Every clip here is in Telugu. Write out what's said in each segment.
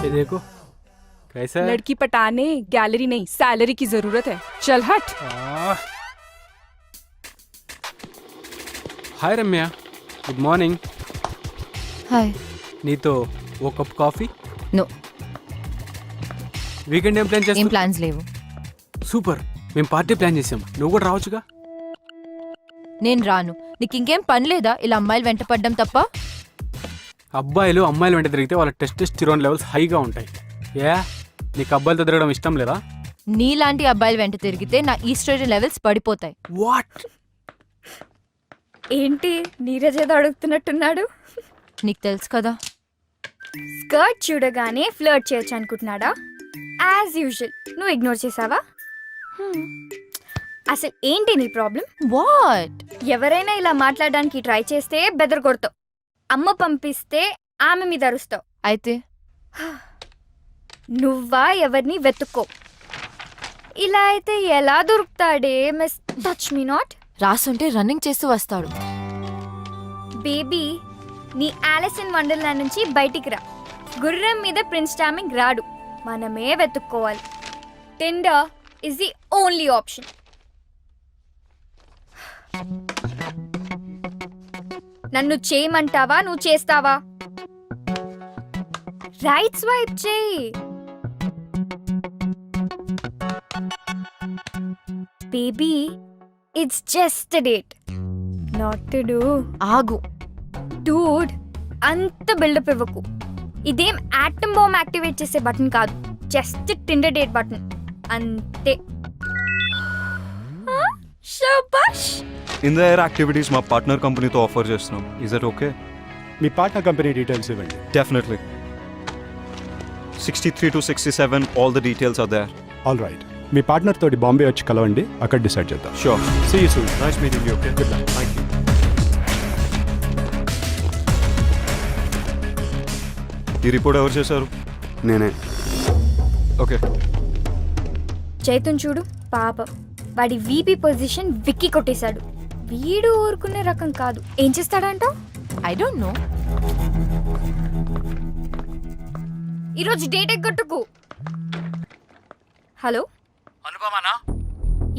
ये देखो कैसा है? लड़की पटाने गैलरी नहीं सैलरी की जरूरत है. चल हट. हाय रम्या, गुड మార్నింగ్. హాయ్. నీతో ఓ కప్ కాఫీ. నో, వీకెండ్ ఏం ప్లాన్ ఏం చేస్తావు? ప్లాన్స్ లేవు. సూపర్, మేము పార్టీ ప్లాన్ చేసాం, నువ్వు కూడా రావచ్చుగా. నేను రాను. నీకు ఇంకేం పని లేదా ఇలా అమ్మాయిలు వెంట పడ్డం తప్ప? అబ్బాయిలు అమ్మాయిలు వెంట తిరిగితే వాళ్ళ టెస్టోస్టెరాన్ లెవెల్స్ హైగా ఉంటాయి. ఏ నీకు అబ్బాయిలతో తిరగడం ఇష్టం లేదా? నీలాంటి అబ్బాయిలు వెంట తిరిగితే నా ఈస్ట్రోజన్ లెవెల్స్ పడిపోతాయి. వాట్? ఏంటి నీరజ్ ఏదో అడుగుతున్నట్టున్నాడు. నీకు తెలుసు కదా. స్కర్ట్ చూడగానే ఫ్లర్ట్ చేయొచ్చు అనుకుంటున్నాడా? యాజ్ యూజువల్ నువ్వు ఇగ్నోర్ చేసావా? అసలు ఏంటి నీ ప్రాబ్లం? వాట్? ఎవరైనా ఇలా మాట్లాడడానికి ట్రై చేస్తే బెదర్ కొడతావు. అమ్మ పంపిస్తే ఆమె మీద అరుస్తావు. అయితే నువ్వా ఎవరిని వెతుక్కో. ఇలా అయితే ఎలా దొరుకుతాడే మిస్ టచ్ మీ నాట్. రాసుంటే రన్నింగ్ చేస్తూ వస్తాడు. బేబీ, నీ ఆలిస్ ఇన్ వండర్లాండ్ నుంచి బయటికి రా. గుర్రం మీద ప్రిన్స్ చార్మింగ్ రాడు, మనమే వెతుక్కోవాలి. Tinder is the only option. నన్ను చేయమంటావా, నువ్వు చేస్తావా? రైట్ స్వైప్ చేయి. Baby, it's just date, not to do. ఆగు. డూడ్, అంత బిల్డప్ ఇవ్వకు. ఇదేం ఆటమ్ బాంబ్ యాక్టివేట్ చేసే బటన్ కాదు, జస్ట్ టిండర్ డేట్ బటన్ అంతే. శబాష్. ఇన్ ద ఎయిర్ యాక్టివిటీస్ మా పార్ట్నర్ కంపెనీతో ఆఫర్ చేస్తున్నాం. Is that okay? మీ పార్ట్నర్ కంపెనీ డీటెయిల్స్ ఇవ్వండి. Definitely. 63 to 67 all the details are there. All right, me partner తోటి బాంబే వచ్చి కలవండి, అక్కడ డిసైడ్ చేద్దాం. Sure. See you soon. Nice meeting you. Okay, good luck. Thank you. ఈ రిపోర్ట్ ఎవరు చేశారు? నేనే. ఓకే. చైతన్ చూడు, పాపం వాడి వీపీ పొజిషన్ విక్కీ కొట్టేశాడు. వీడు ఊరుకునే రకం కాదు. ఏం చేస్తాడంటావు? I don't know. ఈరోజు డేట్ ఎగ్గొట్టుకు. హలో, అనుపమానా?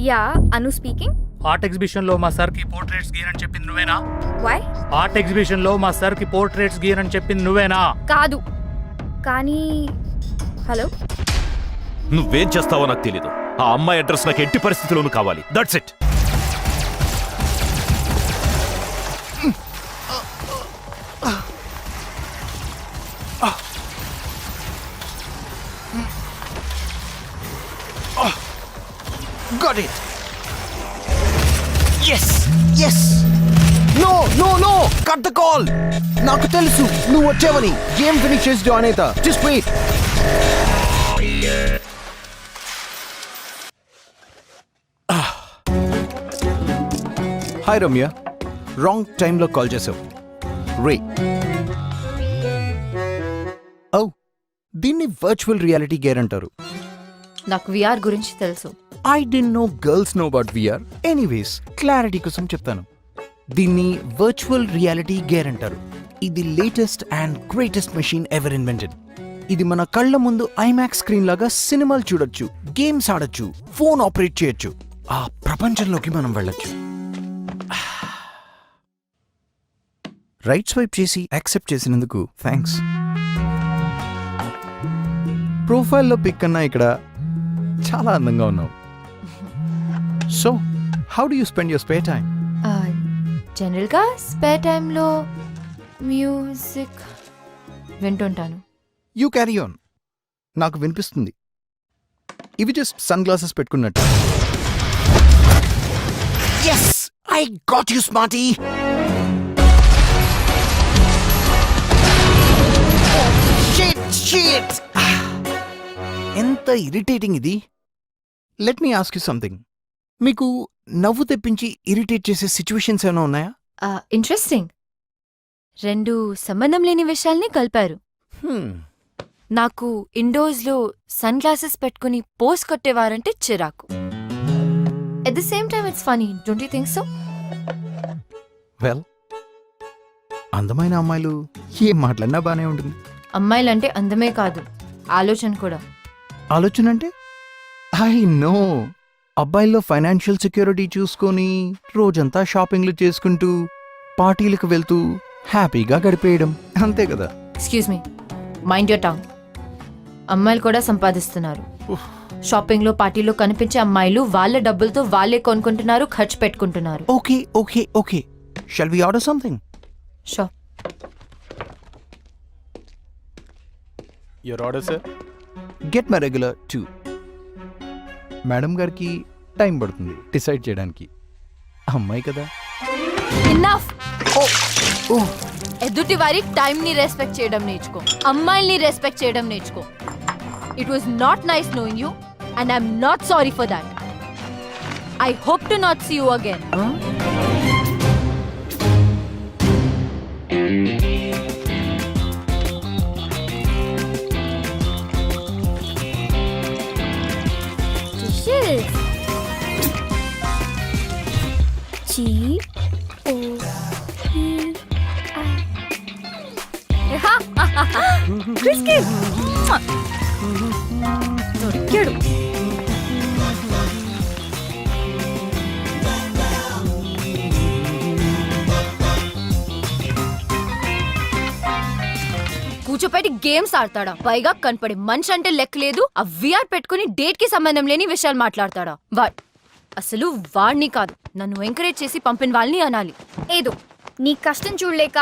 Yeah, Anu speaking. Art exhibition లో మా సార్ కి పోర్ట్రేట్స్ గీయనని చెప్పింది నువ్వేనా? వై? ఆర్ట్ ఎగ్జిబిషన్ లో మా సార్ కి పోర్ట్రేట్స్ గీయనని చెప్పింది నువ్వేనా? కాదు, కానీ హలో. నువ్వేం చేస్తావో నాకు తెలీదు. ఆ అమ్మాయి అడ్రస్ నాకు ఎట్టి పరిస్థితుల్లోనూ కావాలి. That's it. Got it. Yes. Yes. No, no, no. Cut the call. నాకు తెలుసు నువ్వు వచ్చావని. గేమ్ ఫినిష్ చేసి జాయిన్ అవుతా. Just wait. Hi Ramya, wrong టైంలో కాల్ చేసావు. రే, ఓ, దీన్ని వర్చువల్ రియాలిటీ గేర్ అంటారు. నాకు విఆర్ గురించి తెలుసు. I didn't know girls know about VR. Anyways, clarity కోసం చెప్తాను. దీన్ని వర్చువల్ రియాలిటీ గేర్ అంటారు. ఇది latest and greatest machine ever invented. ఇది మన కళ్ళ ముందు ఐమాక్స్ స్క్రీన్ లాగా సినిమాలు చూడొచ్చు, గేమ్స్ ఆడొచ్చు, ఫోన్ ఆపరేట్ చేయొచ్చు. ఆ ప్రపంచంలోకి మనం వెళ్ళొచ్చు. రైట్ స్వైప్ చేసి యాక్సెప్ట్ చేసినందుకు థ్యాంక్స్. ప్రొఫైల్లో పిక్ కన్నా ఇక్కడ చాలా అందంగా ఉన్నావు. So how do you spend your spare time? జనరల్గా స్పేర్ టైంలో మ్యూజిక్ వింటుంటాను. You carry on. నాకు వినిపిస్తుంది. ఇవి జస్ట్ సన్ గ్లాసెస్ పెట్టుకున్నట్టు. Yes! I got you, smarty! Shit! ఎంత ఇరిటేటింగ్ ఇది. Let me ask you something. మీకు నవ్వు తెప్పించి ఇరిటేట్ చేసే సిచ్యువేషన్స్ ఏమైనా ఉన్నాయా? ఇంట్రెస్టింగ్. 2 సంబంధం లేని విషయాల్ని కలిపారు. నాకు ఇండోర్స్లో సన్ గ్లాసెస్ పెట్టుకుని పోస్ కొట్టేవారంటే చిరాకు. At the same time it's funny, don't you think so? Well, అందమైన అమ్మాయిలు ఏం మాట్లాడినా బానే ఉంటుంది. అమ్మాయిలంటే అందమే కాదు, ఆలోచన కూడా. ఆలోచన అంటే ఐ నో, అబ్బాయిల్లో ఫైనాన్షియల్ సెక్యూరిటీ చూసుకొని రోజంతా షాపింగ్లు చేసుకుంటూ పార్టీలకు వెళ్తూ హ్యాపీగా గడిపేయడం, అంతే కదా. Excuse me, mind your tongue. అమ్మాయిలు కూడా సంపాదిస్తున్నారు. షాపింగ్లో పార్టీలో కనిపించే అమ్మాయిలు వాళ్ళ డబ్బులతో వాళ్ళే కొనుక్కుంటున్నారు, ఖర్చు పెట్టుకుంటున్నారు. Okay okay okay, shall we order something? Sure. Your order sir. Get my regular 2. Madam గారికి టైం పడుతుంది డిసైడ్ చేయడానికి, అమ్మాయి కదా. ఇన్నఫ్. ఎదుటి వారి టైం ని రెస్పెక్ట్ చేయడం నేర్చుకో, అమ్మాయిల్ని రెస్పెక్ట్ చేయడం నేర్చుకో. It was not nice knowing you and I'm not sorry for that. I hope to not see you again. Dishes. G O P I. Crispy. దొరికాడు. కూర్చోపెట్టి గేమ్స్ ఆడతాడా? పైగా కనపడి మనిషి అంటే లెక్క లేదు. ఆ విఆర్ పెట్టుకుని డేట్ కి సంబంధం లేని విషయాలు మాట్లాడతాడా? అసలు వాడిని కాదు, నన్ను ఎంకరేజ్ చేసి పంపిన వాళ్ళని అనాలి. ఏదో నీ కష్టం చూడలేక.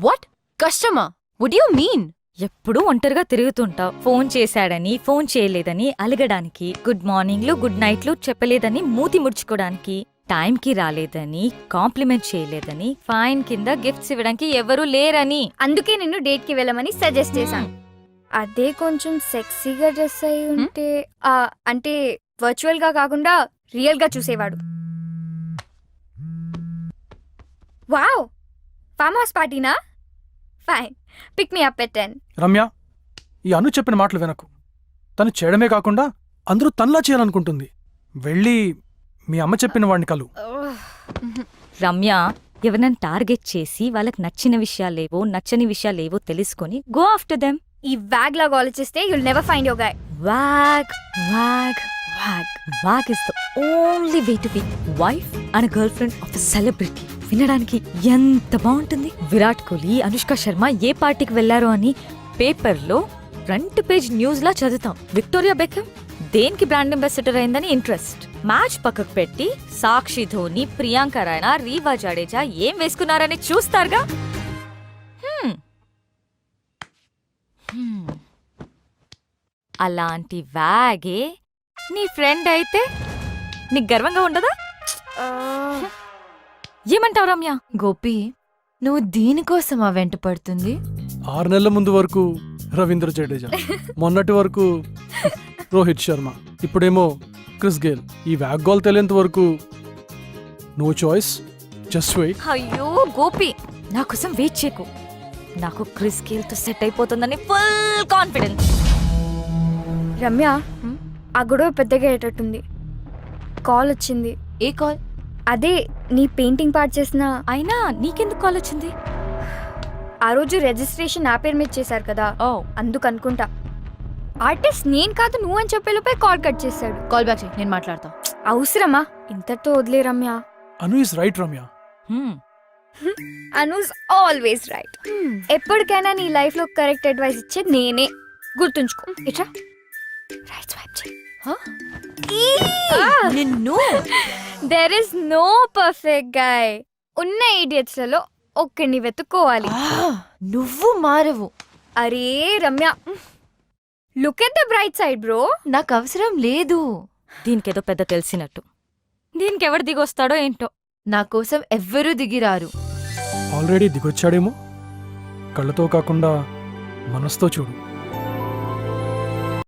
వాట్ కష్టమా? Would you mean? ఎప్పుడూ ఒంటరిగా తిరుగుతుంటావు. ఫోన్ చేశాడని, ఫోన్ చేయలేదని అలగడానికి, గుడ్ మార్నింగ్లు గుడ్ నైట్లు చెప్పలేదని మూతి ముడుచుకోవడానికి, టైంకి రాలేదని, కాంప్లిమెంట్ చేయలేదని, ఫైన్ కింద గిఫ్ట్స్ ఇవ్వడానికి ఎవరూ లేరని. అందుకే నిన్ను డేట్ కి వెళ్ళమని సజెస్ట్ చేశాను. అదే కొంచెం సెక్సీగా డ్రెస్ అయి ఉంటే, అంటే వర్చువల్ గా కాకుండా రియల్ గా చూసేవాడు. వావ్, ఫామ్ హౌస్ పార్టీనా? Fine, pick me up at 10. Ramya, ఈ అను చెప్పిన మాటలు వినకు. తను చేయడమే కాకుండా అందరూ తనలా చేయాలనుకుంటుంది. వెళ్ళి మీ అమ్మ చెప్పిన వాడిని కలు. రమ్య, ఎవరినైనా టార్గెట్ చేసి వాళ్ళకి నచ్చిన విషయాలేవో నచ్చని విషయాలేవో తెలుసుకొని గో ఆఫ్టర్ దెమ్. ఈ వ్యాగ్ లాగా ఆలోచిస్తే you'll never find your guy. Wag wag wag wag is the only way to be wife and girlfriend of the celebrity. వినడానికి ఎంత బాగుంటుంది. విరాట్ కోహ్లీ, అనుష్క శర్మ ఏ పార్టీకి వెళ్లారో అని పేపర్లో ఫ్రంట్ పేజ్ న్యూస్ లా చదువుతాం. విక్టోరియా బెకమ్ దేనికి బ్రాండ్ అంబాసిడర్ అయిందని ఇంట్రెస్ట్. మ్యాచ్ పక్కకు పెట్టి సాక్షి ధోని, ప్రియాంక రాయనా, రీవా జడేజా ఏం వేసుకున్నారని చూస్తారుగా. అలాంటి వ్యాగే నీ ఫ్రెండ్ అయితే నీకు గర్వంగా ఉండదా? ఏమంటావు రమ్య? గోపి, నువ్వు దీనికోసమా వెంట పడుతుంది? 6 నెలల ముందు వరకు రవీంద్ర జడేజా, మొన్నటి వరకు రోహిత్ శర్మ, ఇప్పుడేమో క్రిస్ గేల్. ఈ వ్యాగ్ గోల్ తెలియంత వరకు నో చాయిస్, జస్ట్ వెయిట్. అయ్యో గోపి, నా కోసం వెయిట్ చేయకు. నాకు క్రిస్ గేల్ తో సెట్ అయిపోతుందని ఫుల్ కాన్ఫిడెన్స్. రమ్య, ఆ గొడవ పెద్దగా అయ్యేటట్టుంది. కాల్ వచ్చింది. ఏ కాల్? అదే నీ పెయింటింగ్ పార్ట్ చేసిన. అయినా నీకెందుకు కాల్ వచ్చింది? ఆ రోజు రిజిస్ట్రేషన్ నా పేరు మీద చేశారు కదా, ఓ అందుకు అనుకుంటా. ఆర్టిస్ట్ నేను కాదు నువ్వు అని చెప్పేలోపే కాల్ కట్ చేశాడు. కాల్ బ్యాక్ చేయి, నేను మాట్లాడతా. అవసరమా? ఇంతటితో వదిలే Ramya. Anu is right Ramya. Anu's always right. ఎప్పటికైనా నీ లైఫ్ లో కరెక్ట్ అడ్వైస్ ఇచ్చే నేనే, గుర్తుంచుకో. ఇట్రా, రైట్ స్వైప్ చేయి. నిన్ను there is no perfect guy. ఉన్న ఇడియట్స్ లలో ఒక్కడిని వెతుక్కోవాలి. నువ్వు మారవు. అరే Ramya, look at the bright side bro. నాకు అవసరం లేదు. దీనికేదో పెద్ద తెలిసినట్టు. దీనికి ఎవరు దిగొస్తాడో ఏంటో. నా కోసం ఎవ్వరూ దిగిరారు. ఆల్రెడీ దిగొచ్చాడేమో. కళ్ళతో కాకుండా మనసుతో చూడు.